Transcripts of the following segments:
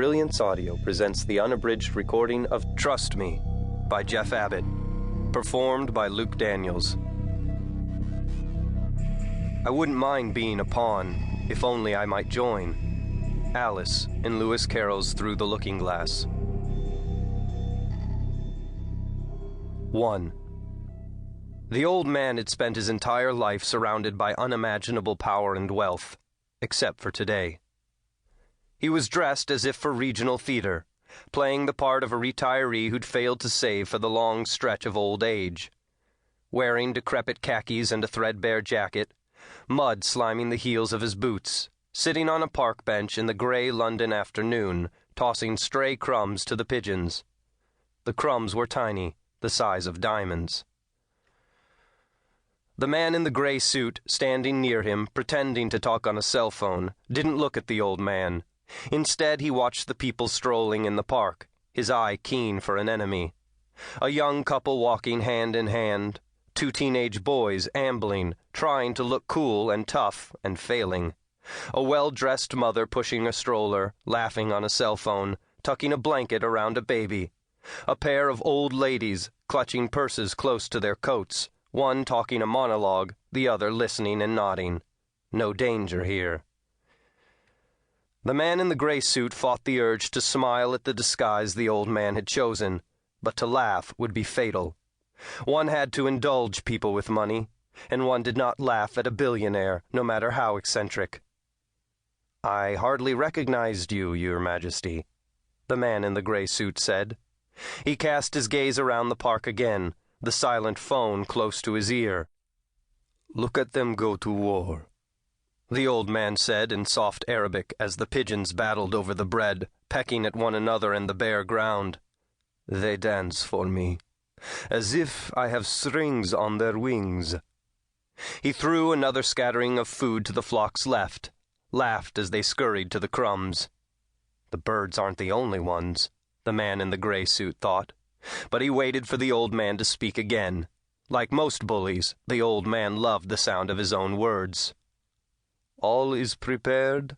Brilliance Audio presents the unabridged recording of Trust Me by Jeff Abbott, performed by Luke Daniels. I wouldn't mind being a pawn, if only I might join. Alice in Lewis Carroll's Through the Looking Glass. 1. The old man had spent his entire life surrounded by unimaginable power and wealth, except for today. He was dressed as if for regional theater, playing the part of a retiree who'd failed to save for the long stretch of old age. Wearing decrepit khakis and a threadbare jacket, mud sliming the heels of his boots, sitting on a park bench in the gray London afternoon, tossing stray crumbs to the pigeons. The crumbs were tiny, the size of diamonds. The man in the gray suit, standing near him, pretending to talk on a cell phone, didn't look at the old man. Instead, he watched the people strolling in the park, his eye keen for an enemy. A young couple walking hand in hand, 2 teenage boys ambling, trying to look cool and tough and failing. A well-dressed mother pushing a stroller, laughing on a cell phone, tucking a blanket around a baby. A pair of old ladies, clutching purses close to their coats, one talking a monologue, the other listening and nodding. No danger here. The man in the gray suit fought the urge to smile at the disguise the old man had chosen, but to laugh would be fatal. One had to indulge people with money, and one did not laugh at a billionaire, no matter how eccentric. "I hardly recognized you, Your Majesty," the man in the gray suit said. He cast his gaze around the park again, the silent phone close to his ear. "Look at them go to war," the old man said in soft Arabic as the pigeons battled over the bread, pecking at one another in the bare ground. "They dance for me, as if I have strings on their wings." He threw another scattering of food to the flock's left, laughed as they scurried to the crumbs. The birds aren't the only ones, the man in the gray suit thought, but he waited for the old man to speak again. Like most bullies, the old man loved the sound of his own words. "All is prepared?"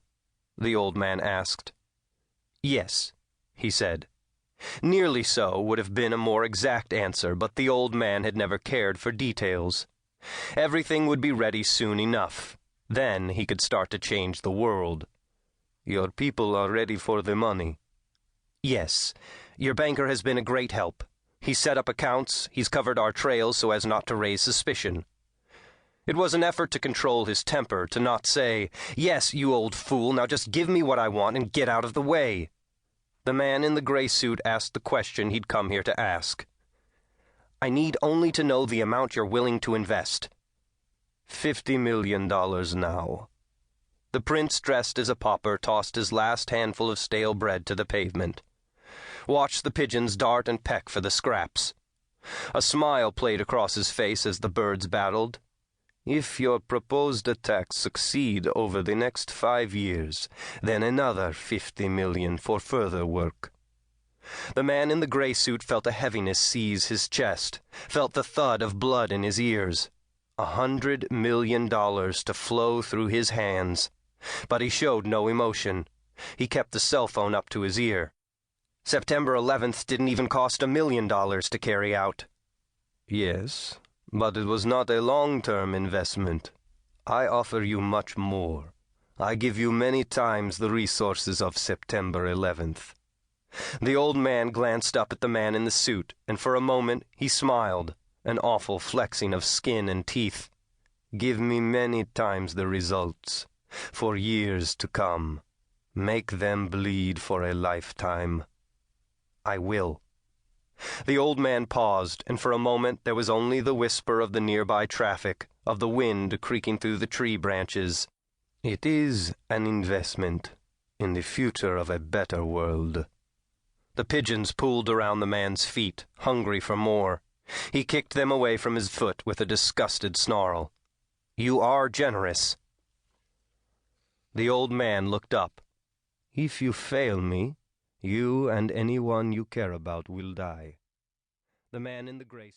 the old man asked. "Yes," he said. Nearly so would have been a more exact answer, but the old man had never cared for details. Everything would be ready soon enough. Then he could start to change the world. "Your people are ready for the money?" "Yes. Your banker has been a great help. He's set up accounts, he's covered our trails so as not to raise suspicion." It was an effort to control his temper, to not say, "Yes, you old fool, now just give me what I want and get out of the way." The man in the gray suit asked the question he'd come here to ask. "I need only to know the amount you're willing to invest." $50 million now. The prince, dressed as a pauper, tossed his last handful of stale bread to the pavement. Watched the pigeons dart and peck for the scraps. A smile played across his face as the birds battled. "If your proposed attacks succeed over the next 5 years, then another 50 million for further work." The man in the gray suit felt a heaviness seize his chest, felt the thud of blood in his ears. $100 million to flow through his hands. But he showed no emotion. He kept the cell phone up to his ear. September 11th didn't even cost $1 million to carry out. "Yes, but it was not a long-term investment. I offer you much more. I give you many times the resources of September 11th. The old man glanced up at the man in the suit, and for a moment he smiled, an awful flexing of skin and teeth. "Give me many times the results, for years to come. Make them bleed for a lifetime." "I will." The old man paused, and for a moment there was only the whisper of the nearby traffic, of the wind creaking through the tree branches. "It is an investment in the future of a better world." The pigeons pulled around the man's feet, hungry for more. He kicked them away from his foot with a disgusted snarl. "You are generous." The old man looked up. "If you fail me, you and anyone you care about will die." The man in the gray